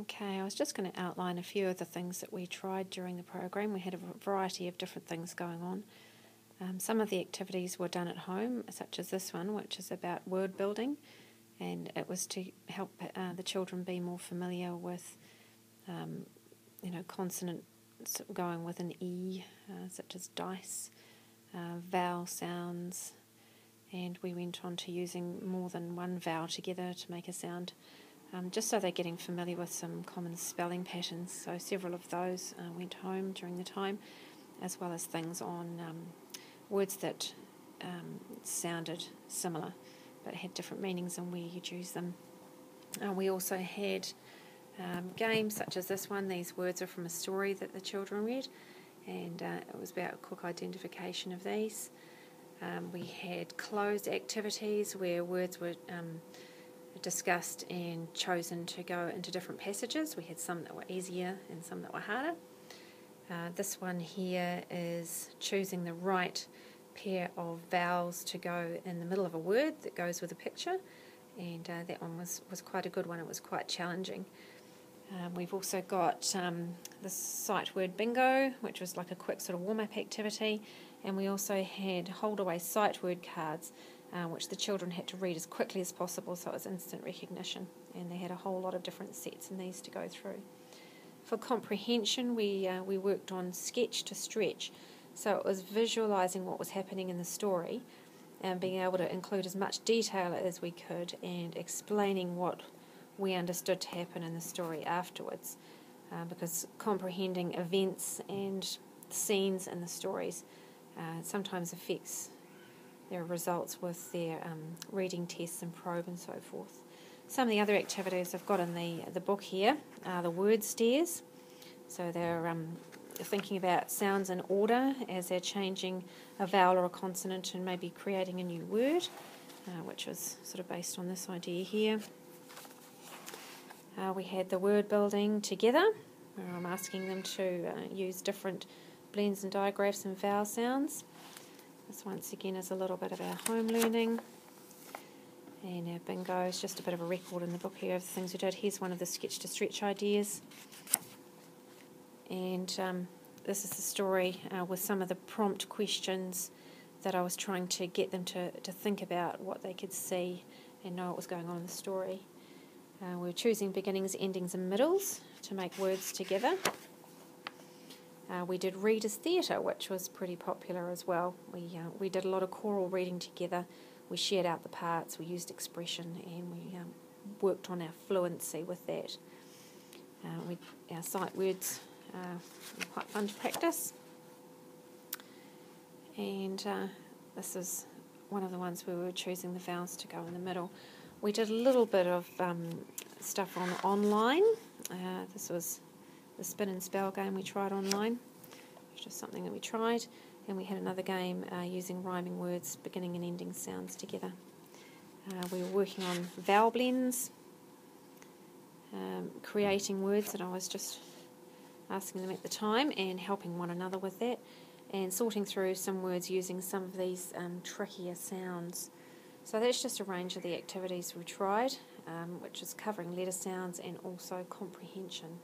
Okay, I was just going to outline a few of the things that we tried during the program. We had a variety of different things going on. Some of the activities were done at home, such as this one, which is about word building, and it was to help the children be more familiar with, consonants going with an E, such as dice, vowel sounds, and we went on to using more than one vowel together to make a sound, just so they're getting familiar with some common spelling patterns. So several of those went home during the time, as well as things on words that sounded similar but had different meanings and where you'd use them. We also had games such as this one. These words are from a story that the children read, and it was about quick identification of these. We had closed activities where words were discussed and chosen to go into different passages. We had some that were easier and some that were harder. This one here is choosing the right pair of vowels to go in the middle of a word that goes with a picture, and that one was quite a good one. It was quite challenging. We've also got the sight word bingo, which was like a quick sort of warm-up activity, and we also had hold-away sight word cards, which the children had to read as quickly as possible, so it was instant recognition, and they had a whole lot of different sets in these to go through. For comprehension, we worked on sketch to stretch, so it was visualising what was happening in the story and being able to include as much detail as we could and explaining what we understood to happen in the story afterwards, because comprehending events and scenes in the stories sometimes affects their results with their reading tests and probe and so forth. Some of the other activities I've got in the book here are the word stairs. So they're thinking about sounds in order as they're changing a vowel or a consonant and maybe creating a new word, which was sort of based on this idea here. We had the word building together, where I'm asking them to use different blends and digraphs and vowel sounds. This once again is a little bit of our home learning. And our bingo is just a bit of a record in the book here of the things we did. Here's one of the sketch to stretch ideas. And this is the story with some of the prompt questions that I was trying to get them to think about what they could see and know what was going on in the story. We were choosing beginnings, endings and middles to make words together. We did readers' theatre, which was pretty popular as well. We did a lot of choral reading together. We shared out the parts, we used expression, and we worked on our fluency with that. Our sight words were quite fun to practice. And this is one of the ones where we were choosing the vowels to go in the middle. We did a little bit of stuff online. This was the spin and spell game we tried online. It was just something that we tried. And we had another game using rhyming words, beginning and ending sounds together. We were working on vowel blends, creating words that I was just asking them at the time and helping one another with that, and sorting through some words using some of these trickier sounds. So that's just a range of the activities we tried, which is covering letter sounds and also comprehension.